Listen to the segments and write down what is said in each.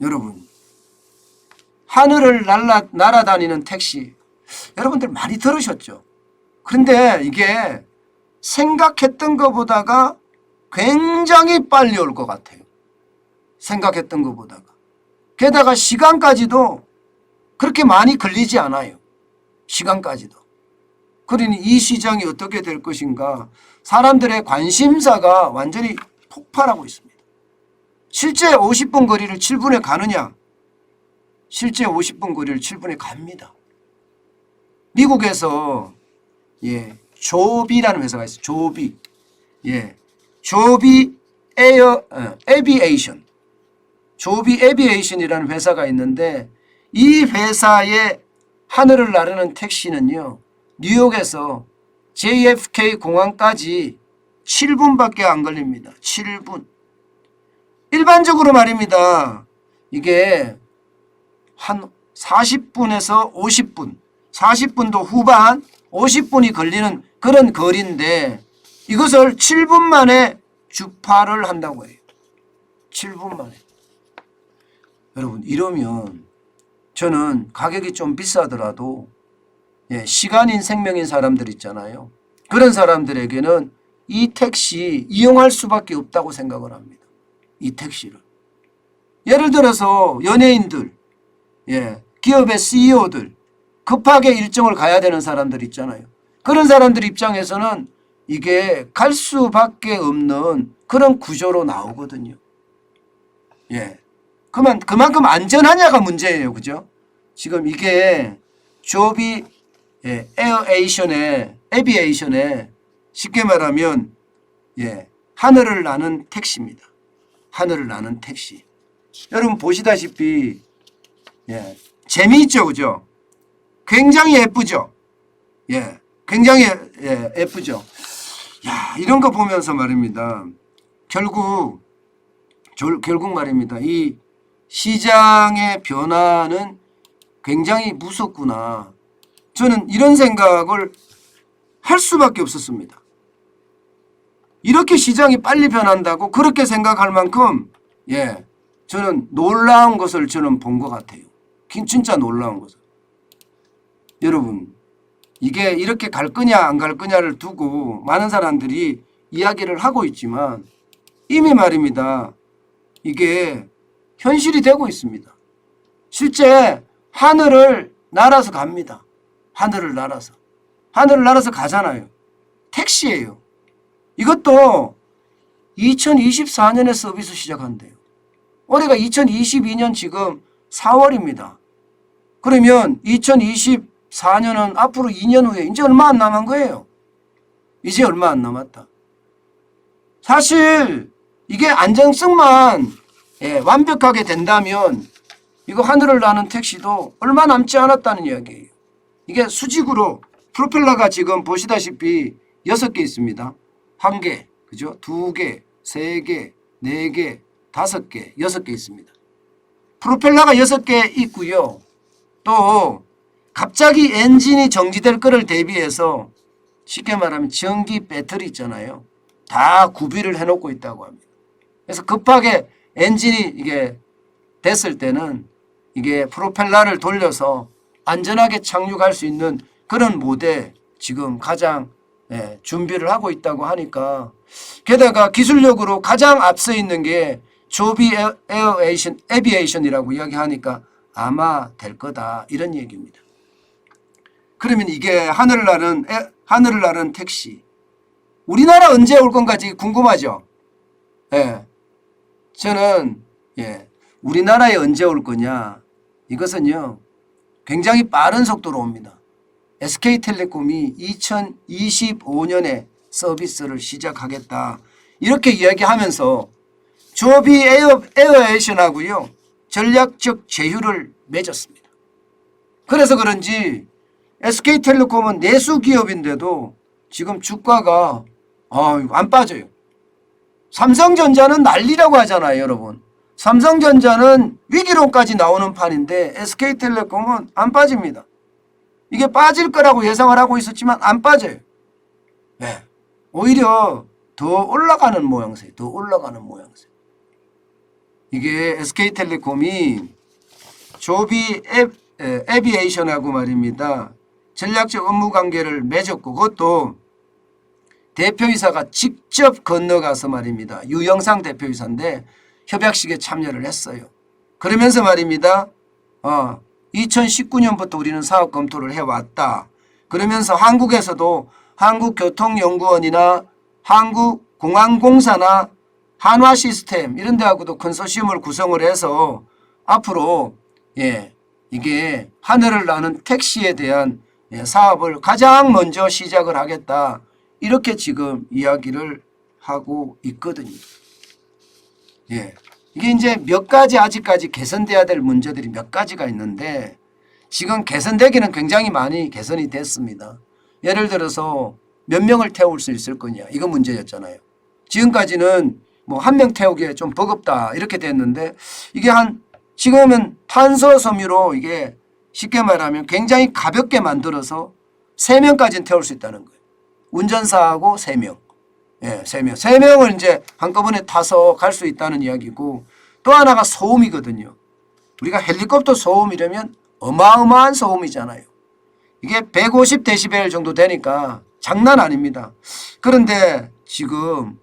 여러분, 하늘을 날아다니는 택시, 여러분들 많이 들으셨죠? 그런데 이게 생각했던 것보다가 굉장히 빨리 올 것 같아요. 생각했던 것보다가. 게다가 시간까지도 그렇게 많이 걸리지 않아요. 시간까지도. 그러니 이 시장이 어떻게 될 것인가, 사람들의 관심사가 완전히 폭발하고 있습니다. 실제 50분 거리를 7분에 가느냐? 실제 50분 거리를 7분에 갑니다. 미국에서 조비라는 회사가 있어요. 조비. 조비 에비에이션. 조비 에비에이션이라는 회사가 있는데, 이 회사의 하늘을 나르는 택시는요, 뉴욕에서 JFK 공항까지 7분밖에 안 걸립니다. 7분. 일반적으로 말입니다. 이게 한 40분에서 50분, 40분도 후반, 50분이 걸리는 그런 거리인데, 이것을 7분 만에 주파를 한다고 해요. 7분 만에. 여러분, 이러면 저는 가격이 좀 비싸더라도 시간인 생명인 사람들 있잖아요. 그런 사람들에게는 이 택시 이용할 수밖에 없다고 생각을 합니다. 이 택시를. 예를 들어서 연예인들, 기업의 CEO들, 급하게 일정을 가야 되는 사람들 있잖아요. 그런 사람들 입장에서는 이게 갈 수밖에 없는 그런 구조로 나오거든요. 그만큼 안전하냐가 문제예요. 그죠? 지금 이게 조비 에비에이션에 쉽게 말하면 하늘을 나는 택시입니다. 하늘을 나는 택시. 여러분 보시다시피 재미있죠, 그죠? 굉장히 예쁘죠. 굉장히 예쁘죠. 야, 이런 거 보면서 말입니다. 결국 말입니다. 이 시장의 변화는 굉장히 무섭구나. 저는 이런 생각을 할 수밖에 없었습니다. 이렇게 시장이 빨리 변한다고 그렇게 생각할 만큼 저는 놀라운 것을 저는 본 것 같아요. 진짜 놀라운 것을. 여러분, 이게 이렇게 갈 거냐 안 갈 거냐를 두고 많은 사람들이 이야기를 하고 있지만 이미 말입니다. 이게 현실이 되고 있습니다. 실제 하늘을 날아서 갑니다. 하늘을 날아서 가잖아요. 택시예요. 이것도 2024년에 서비스 시작한대요. 올해가 2022년 지금 4월입니다. 그러면 2024년은 앞으로 2년 후에 이제 얼마 안 남은 거예요. 이제 얼마 안 남았다. 사실 이게 안정성만 완벽하게 된다면 이거 하늘을 나는 택시도 얼마 남지 않았다는 이야기예요. 이게 수직으로 프로펠러가 지금 보시다시피 6개 있습니다. 1개, 그죠? 2개, 3개, 4개, 5개, 6개 있습니다. 프로펠러가 6개 있고요. 또 갑자기 엔진이 정지될 거를 대비해서 쉽게 말하면 전기 배터리 있잖아요. 다 구비를 해놓고 있다고 합니다. 그래서 급하게 엔진이 이게 됐을 때는 이게 프로펠러를 돌려서 안전하게 착륙할 수 있는 그런 모델 지금 가장 준비를 하고 있다고 하니까, 게다가 기술력으로 가장 앞서 있는 게 조비 에비에이션이라고 이야기하니까 아마 될 거다 이런 얘기입니다. 그러면 이게 하늘을 나는 택시, 우리나라 언제 올 건가 궁금하죠? 저는 우리나라에 언제 올 거냐, 이것은요 굉장히 빠른 속도로 옵니다. SK텔레콤이 2025년에 서비스를 시작하겠다 이렇게 이야기하면서 조비 에어에이션하고요 전략적 제휴를 맺었습니다. 그래서 그런지 SK텔레콤은 내수 기업인데도 지금 주가가 안 빠져요. 삼성전자는 난리라고 하잖아요, 여러분. 삼성전자는 위기론까지 나오는 판인데 SK텔레콤은 안 빠집니다. 이게 빠질 거라고 예상을 하고 있었지만 안 빠져요. 오히려 더 올라가는 모양새. 이게 SK텔레콤이 조비 에비에이션하고 말입니다. 전략적 업무 관계를 맺었고 그것도 대표이사가 직접 건너가서 말입니다. 유영상 대표이사인데 협약식에 참여를 했어요. 그러면서 말입니다. 2019년부터 우리는 사업 검토를 해왔다. 그러면서 한국에서도 한국교통연구원이나 한국공항공사나 한화시스템 이런 데하고도 컨소시엄을 구성을 해서 앞으로 이게 하늘을 나는 택시에 대한 사업을 가장 먼저 시작을 하겠다. 이렇게 지금 이야기를 하고 있거든요. 이게 이제 몇 가지 아직까지 개선돼야 될 문제들이 몇 가지가 있는데 지금 개선되기는 굉장히 많이 개선이 됐습니다. 예를 들어서 몇 명을 태울 수 있을 거냐 이거 문제였잖아요. 지금까지는 뭐 한 명 태우기에 좀 버겁다 이렇게 됐는데 이게 지금은 탄소 섬유로 이게 쉽게 말하면 굉장히 가볍게 만들어서 3명까지는 태울 수 있다는 거예요. 운전사하고 3명. 3명. 3명을 이제 한꺼번에 타서 갈 수 있다는 이야기고 또 하나가 소음이거든요. 우리가 헬리콥터 소음이라면 어마어마한 소음이잖아요. 이게 150데시벨 정도 되니까 장난 아닙니다. 그런데 지금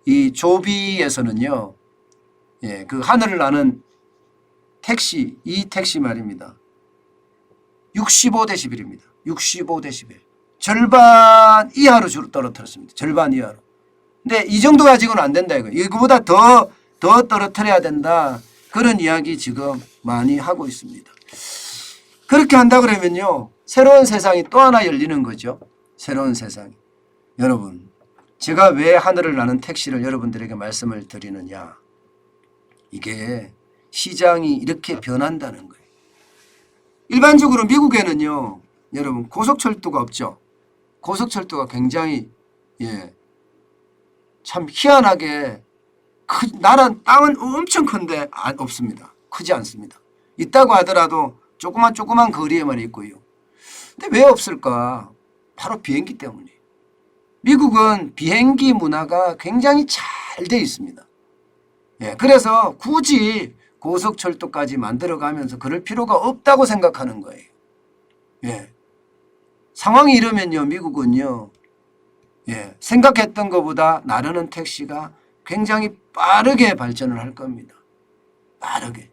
이 조비에서는요. 그 하늘을 나는 택시, 이 택시 말입니다. 65데시벨입니다. 65데시벨. 절반 이하로 주로 떨어뜨렸습니다. 절반 이하로. 근데 이 정도 가지고는 안 된다 이거. 이거보다 더 떨어뜨려야 된다. 그런 이야기 지금 많이 하고 있습니다. 그렇게 한다 그러면요. 새로운 세상이 또 하나 열리는 거죠. 새로운 세상이. 여러분, 제가 왜 하늘을 나는 택시를 여러분들에게 말씀을 드리느냐. 이게 시장이 이렇게 변한다는 거예요. 일반적으로 미국에는요. 여러분 고속철도가 없죠. 고속철도가 굉장히 참 희한하게 나라 땅은 엄청 큰데 없습니다. 크지 않습니다. 있다고 하더라도 조그만 거리에만 있고요. 근데 왜 없을까? 바로 비행기 때문이에요. 미국은 비행기 문화가 굉장히 잘 돼 있습니다. 그래서 굳이 고속철도까지 만들어가면서 그럴 필요가 없다고 생각하는 거예요. 상황이 이러면요. 미국은요. 생각했던 것보다 나르는 택시가 굉장히 빠르게 발전을 할 겁니다. 빠르게.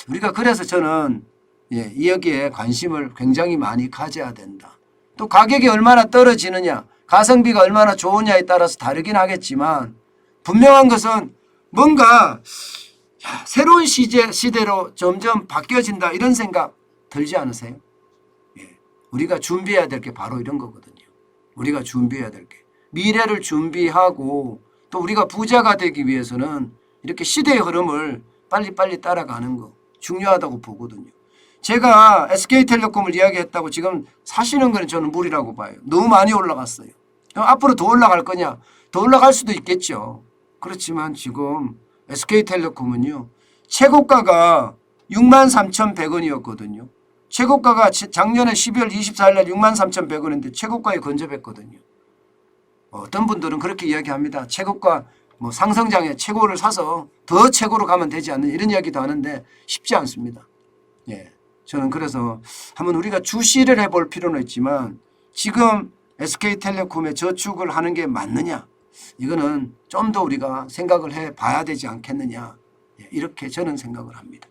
우리가 그래서 저는 여기에 관심을 굉장히 많이 가져야 된다. 또 가격이 얼마나 떨어지느냐 가성비가 얼마나 좋으냐에 따라서 다르긴 하겠지만 분명한 것은 뭔가 새로운 시대로 점점 바뀌어진다 이런 생각 들지 않으세요? 우리가 준비해야 될 게 바로 이런 거거든요. 우리가 준비해야 될 게. 미래를 준비하고 또 우리가 부자가 되기 위해서는 이렇게 시대의 흐름을 빨리빨리 따라가는 거 중요하다고 보거든요. 제가 SK텔레콤을 이야기했다고 지금 사시는 건 저는 무리라고 봐요. 너무 많이 올라갔어요. 앞으로 더 올라갈 거냐? 더 올라갈 수도 있겠죠. 그렇지만 지금 SK텔레콤은요. 최고가가 63,100원이었거든요. 최고가가 작년에 12월 24일 날 63,100원인데 최고가에 근접했거든요. 어떤 분들은 그렇게 이야기합니다. 최고가 상성장에 최고를 사서 더 최고로 가면 되지 않느냐 이런 이야기도 하는데 쉽지 않습니다. 저는 그래서 한번 우리가 주시를 해볼 필요는 있지만 지금 SK텔레콤에 저축을 하는 게 맞느냐 이거는 좀 더 우리가 생각을 해봐야 되지 않겠느냐 이렇게 저는 생각을 합니다.